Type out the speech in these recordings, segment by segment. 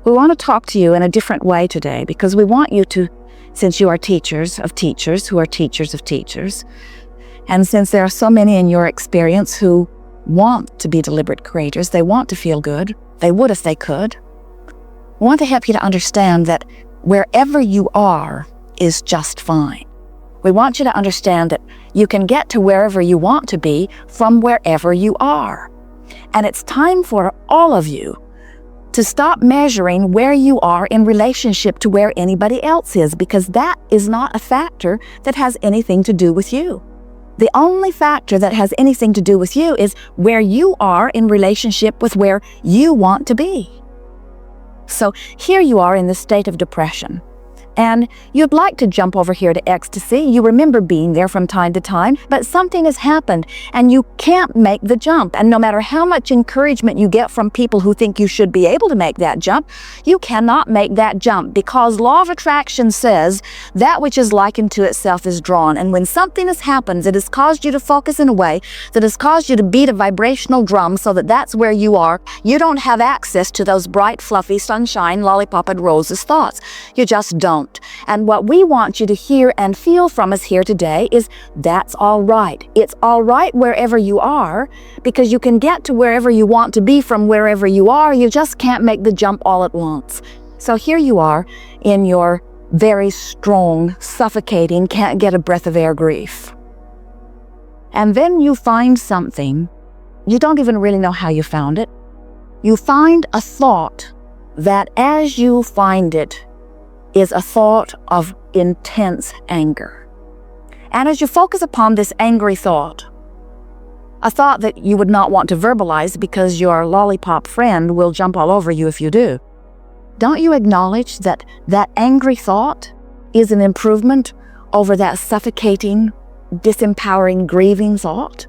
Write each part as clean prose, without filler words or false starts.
We want to talk to you in a different way today because we want you to, since you are teachers of teachers who are teachers of teachers, and since there are so many in your experience who want to be deliberate creators, they want to feel good, they would if they could, we want to help you to understand that wherever you are is just fine. We want you to understand that you can get to wherever you want to be from wherever you are. And it's time for all of you to stop measuring where you are in relationship to where anybody else is, because that is not a factor that has anything to do with you. The only factor that has anything to do with you is where you are in relationship with where you want to be. So here you are in this state of depression, and you'd like to jump over here to ecstasy. You remember being there from time to time, but something has happened and you can't make the jump. And no matter how much encouragement you get from people who think you should be able to make that jump, you cannot make that jump because law of attraction says that which is likened to itself is drawn. And when something has happened that has caused you to focus in a way that has caused you to beat a vibrational drum so that that's where you are, you don't have access to those bright, fluffy, sunshine, lollipop and roses thoughts. You just don't. And what we want you to hear and feel from us here today is that's all right. It's all right wherever you are, because you can get to wherever you want to be from wherever you are. You just can't make the jump all at once. So here you are in your very strong, suffocating, can't get a breath of air grief. And then you find something. You don't even really know how you found it. You find a thought that as you find it, is a thought of intense anger. And as you focus upon this angry thought, a thought that you would not want to verbalize because your lollipop friend will jump all over you if you do, don't you acknowledge that that angry thought is an improvement over that suffocating, disempowering, grieving thought?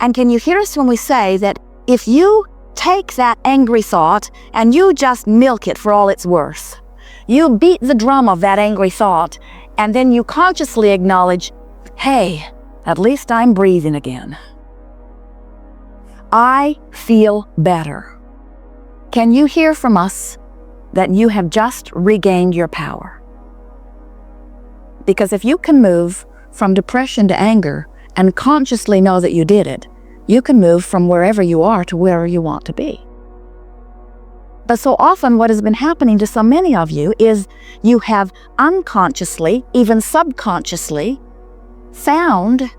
And can you hear us when we say that if you take that angry thought and you just milk it for all it's worth, you beat the drum of that angry thought, and then you consciously acknowledge, hey, at least I'm breathing again. I feel better. Can you hear from us that you have just regained your power? Because if you can move from depression to anger and consciously know that you did it, you can move from wherever you are to wherever you want to be. But so often what has been happening to so many of you is you have unconsciously, even subconsciously, found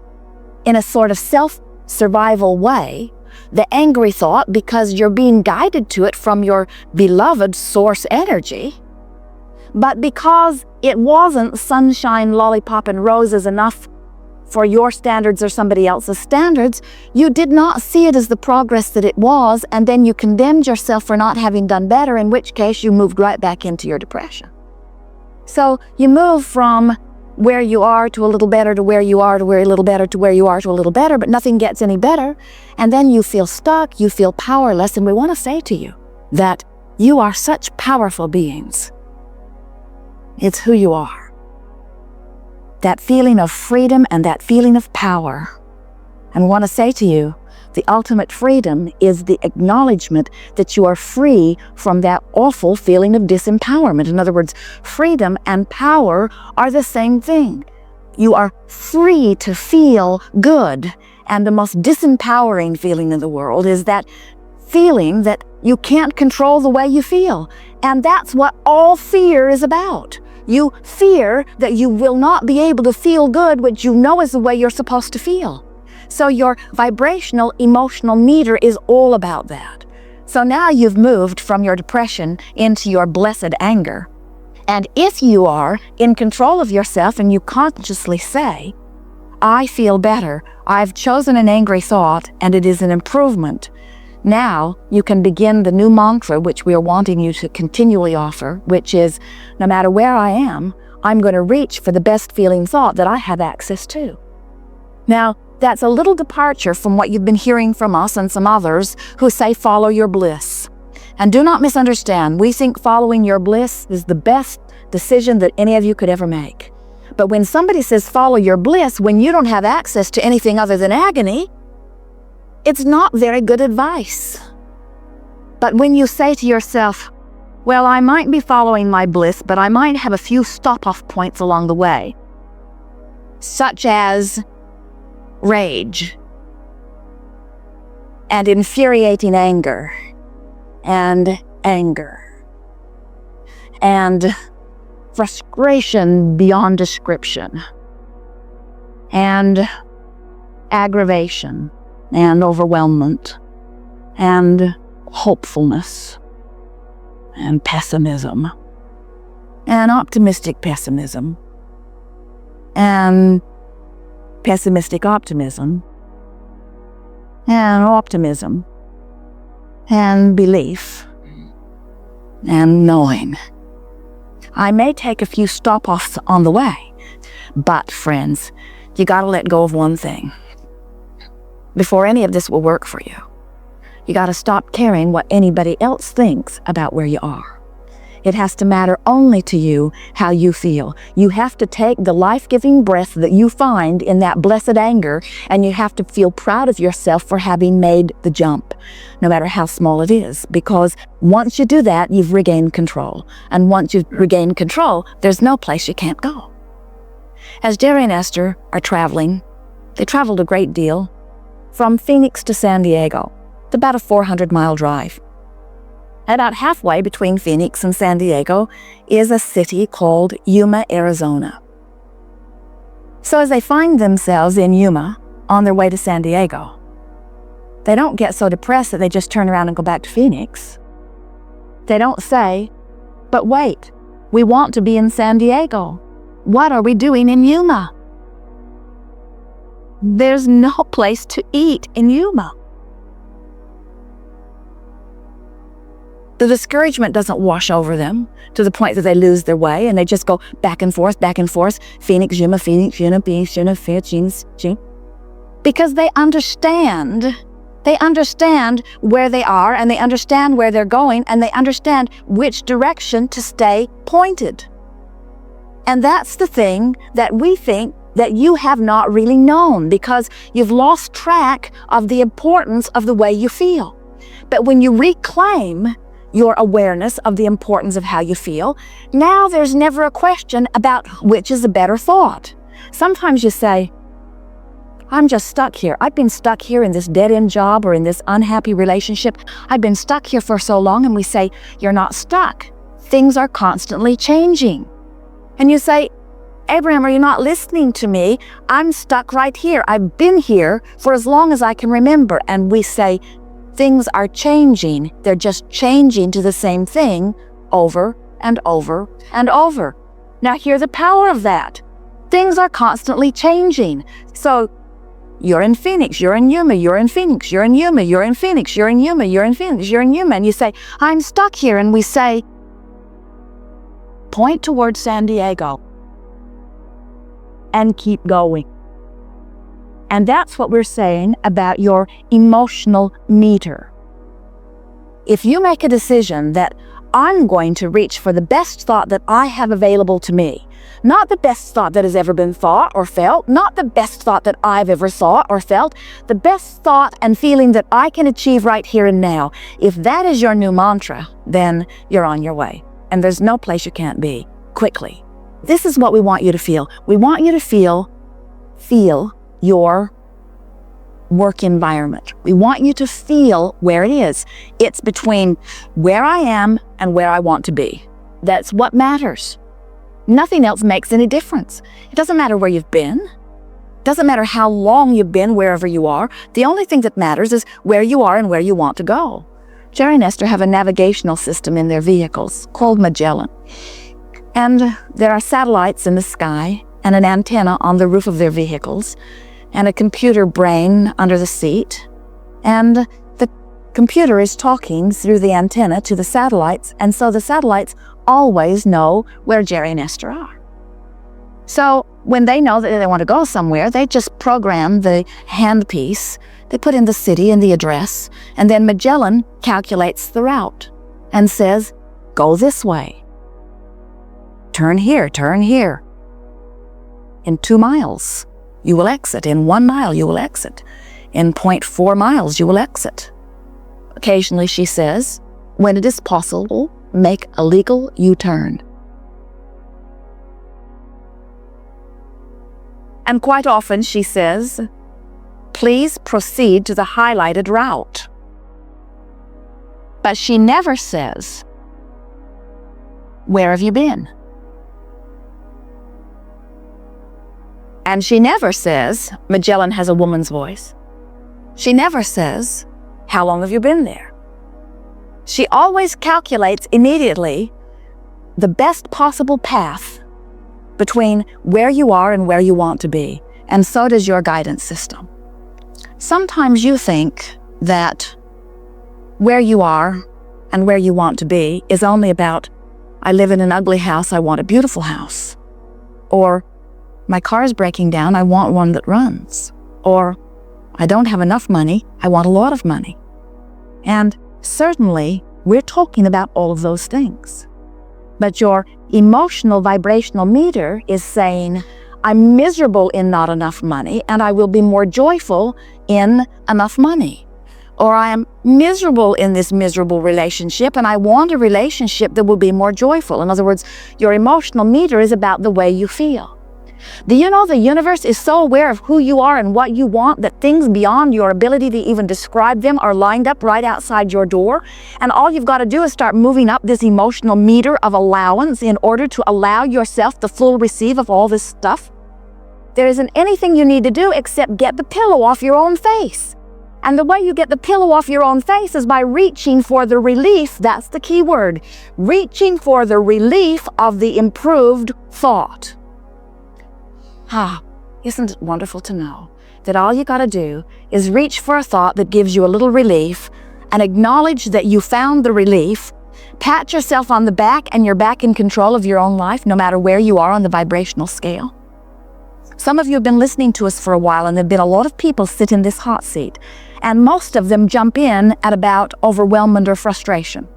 in a sort of self-survival way the angry thought because you're being guided to it from your beloved source energy. But because it wasn't sunshine, lollipop, and roses enough for your standards or somebody else's standards, you did not see it as the progress that it was, and then you condemned yourself for not having done better, in which case you moved right back into your depression. So you move from where you are to a little better to where you are to where a little better to where you are to a little better, but nothing gets any better, and then you feel stuck, you feel powerless, and we want to say to you that you are such powerful beings. It's who you are. That feeling of freedom and that feeling of power. And I want to say to you, the ultimate freedom is the acknowledgement that you are free from that awful feeling of disempowerment. In other words, freedom and power are the same thing. You are free to feel good. And the most disempowering feeling in the world is that feeling that you can't control the way you feel. And that's what all fear is about. You fear that you will not be able to feel good, which you know is the way you're supposed to feel. So your vibrational, emotional meter is all about that. So now you've moved from your depression into your blessed anger. And if you are in control of yourself and you consciously say, I feel better, I've chosen an angry thought and it is an improvement, now you can begin the new mantra which we are wanting you to continually offer, which is, no matter where I am, I'm going to reach for the best feeling thought that I have access to. Now, that's a little departure from what you've been hearing from us and some others who say follow your bliss. And do not misunderstand, we think following your bliss is the best decision that any of you could ever make. But when somebody says follow your bliss, when you don't have access to anything other than agony, it's not very good advice. But when you say to yourself, well, I might be following my bliss, but I might have a few stop-off points along the way, such as rage and infuriating anger and frustration beyond description and aggravation and overwhelmment and hopefulness and pessimism and optimistic pessimism and pessimistic optimism and optimism and belief and knowing. I may take a few stop-offs on the way, but friends, you gotta let go of one thing. Before any of this will work for you, you gotta stop caring what anybody else thinks about where you are. It has to matter only to you how you feel. You have to take the life-giving breath that you find in that blessed anger, and you have to feel proud of yourself for having made the jump, no matter how small it is, because once you do that, you've regained control. And once you've regained control, there's no place you can't go. As Jerry and Esther are traveling, they traveled a great deal, from Phoenix to San Diego. It's about a 400-mile drive. About halfway between Phoenix and San Diego is a city called Yuma, Arizona. So as they find themselves in Yuma on their way to San Diego, they don't get so depressed that they just turn around and go back to Phoenix. They don't say, but wait, we want to be in San Diego. What are we doing in Yuma? There's no place to eat in Yuma. The discouragement doesn't wash over them to the point that they lose their way and they just go back and forth, Phoenix, Yuma, Phoenix, Yuma, Phoenix, Yuma, Phoenix, Yuma. Because they understand where they are, and they understand where they're going, and they understand which direction to stay pointed. And that's the thing that we think that you have not really known, because you've lost track of the importance of the way you feel. But when you reclaim your awareness of the importance of how you feel, now there's never a question about which is a better thought. Sometimes you say, I'm just stuck here. I've been stuck here in this dead-end job or in this unhappy relationship. I've been stuck here for so long. And we say, you're not stuck. Things are constantly changing. And you say, Abraham, are you not listening to me? I'm stuck right here. I've been here for as long as I can remember. And we say, things are changing. They're just changing to the same thing over and over and over. Now hear the power of that. Things are constantly changing. So you're in Phoenix, you're in Yuma, you're in Phoenix, you're in Yuma, you're in Phoenix, you're in Yuma, you're in Phoenix, you're in Yuma. And you say, I'm stuck here. And we say, point towards San Diego and keep going. And that's what we're saying about your emotional meter. If you make a decision that I'm going to reach for the best thought that I have available to me, not the best thought that has ever been thought or felt, not the best thought that I've ever thought or felt, the best thought and feeling that I can achieve right here and now, if that is your new mantra, then you're on your way. And there's no place you can't be, quickly. This is what we want you to feel. We want you to feel your work environment. We want you to feel where it is. It's between where I am and where I want to be. That's what matters. Nothing else makes any difference. It doesn't matter where you've been. It doesn't matter how long you've been wherever you are. The only thing that matters is where you are and where you want to go. Jerry and Esther have a navigational system in their vehicles called Magellan. And there are satellites in the sky and an antenna on the roof of their vehicles and a computer brain under the seat. And the computer is talking through the antenna to the satellites, and so the satellites always know where Jerry and Esther are. So when they know that they want to go somewhere, they just program the handpiece. They put in the city and the address, and then Magellan calculates the route and says, go this way. Turn here, turn here. In 2 miles, you will exit. In 1 mile, you will exit. In 0.4 miles, you will exit. Occasionally, she says, when it is possible, make a legal U-turn. And quite often she says, please proceed to the highlighted route. But she never says, where have you been? And she never says, Magellan has a woman's voice. She never says, how long have you been there? She always calculates immediately the best possible path between where you are and where you want to be. And so does your guidance system. Sometimes you think that where you are and where you want to be is only about, I live in an ugly house, I want a beautiful house. Or, my car is breaking down, I want one that runs. Or, I don't have enough money, I want a lot of money. And certainly, we're talking about all of those things. But your emotional vibrational meter is saying, I'm miserable in not enough money, and I will be more joyful in enough money. Or I am miserable in this miserable relationship, and I want a relationship that will be more joyful. In other words, your emotional meter is about the way you feel. Do you know the universe is so aware of who you are and what you want that things beyond your ability to even describe them are lined up right outside your door? And all you've got to do is start moving up this emotional meter of allowance in order to allow yourself the full receive of all this stuff. There isn't anything you need to do except get the pillow off your own face. And the way you get the pillow off your own face is by reaching for the relief, that's the key word, reaching for the relief of the improved thought. Isn't it wonderful to know that all you got to do is reach for a thought that gives you a little relief and acknowledge that you found the relief, pat yourself on the back, and you're back in control of your own life no matter where you are on the vibrational scale. Some of you have been listening to us for a while, and there have been a lot of people sit in this hot seat, and most of them jump in at about overwhelmment or frustration.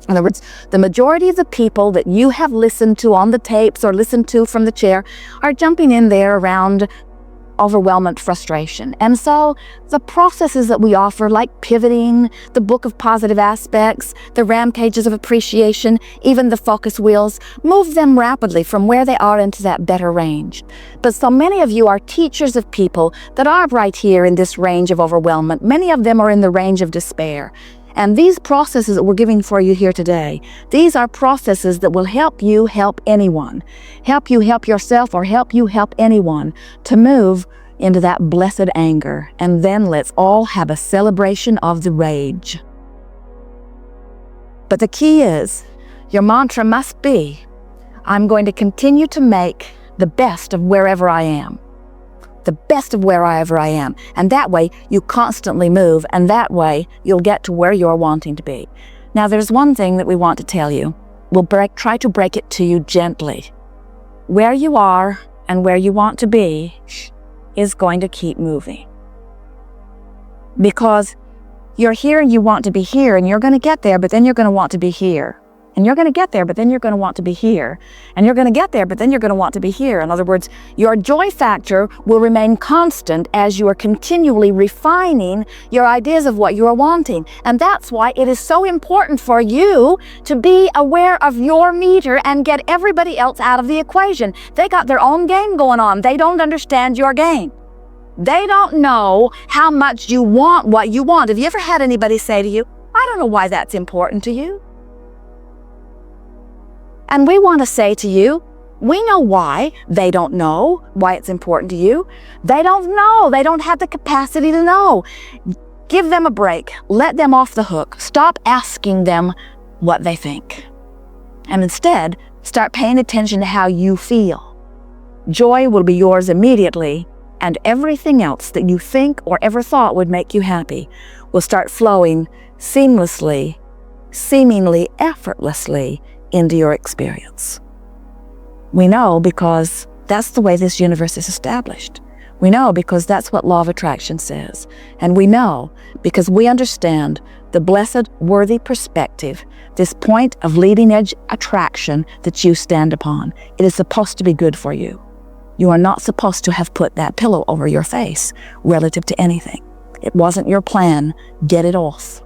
In other words, the majority of the people that you have listened to on the tapes or listened to from the chair are jumping in there around overwhelmment, frustration. And so the processes that we offer, like pivoting, the book of positive aspects, the rampages of appreciation, even the focus wheels, move them rapidly from where they are into that better range. But so many of you are teachers of people that are right here in this range of overwhelmment. Many of them are in the range of despair. And these processes that we're giving for you here today, these are processes that will help you help anyone. Help you help yourself, or help you help anyone to move into that blessed anger. And then let's all have a celebration of the rage. But the key is, your mantra must be, I'm going to continue to make the best of wherever I am. The best of wherever I am. And that way, you constantly move, and that way, you'll get to where you're wanting to be. Now, there's one thing that we want to tell you. We'll try to break it to you gently. Where you are and where you want to be is going to keep moving. Because you're here and you want to be here, and you're going to get there, but then you're going to want to be here. And you're going to get there, but then you're going to want to be here. And you're going to get there, but then you're going to want to be here. In other words, your joy factor will remain constant as you are continually refining your ideas of what you are wanting. And that's why it is so important for you to be aware of your meter and get everybody else out of the equation. They got their own game going on. They don't understand your game. They don't know how much you want what you want. Have you ever had anybody say to you, I don't know why that's important to you? And we want to say to you, we know why. They don't know why it's important to you. They don't know. They don't have the capacity to know. Give them a break. Let them off the hook. Stop asking them what they think. And instead, start paying attention to how you feel. Joy will be yours immediately, and everything else that you think or ever thought would make you happy will start flowing seamlessly, seemingly effortlessly into your experience. We know because that's the way this universe is established. We know because that's what law of attraction says. And we know because we understand the blessed, worthy perspective, this point of leading edge attraction that you stand upon. It is supposed to be good for you. You are not supposed to have put that pillow over your face relative to anything. It wasn't your plan. Get it off.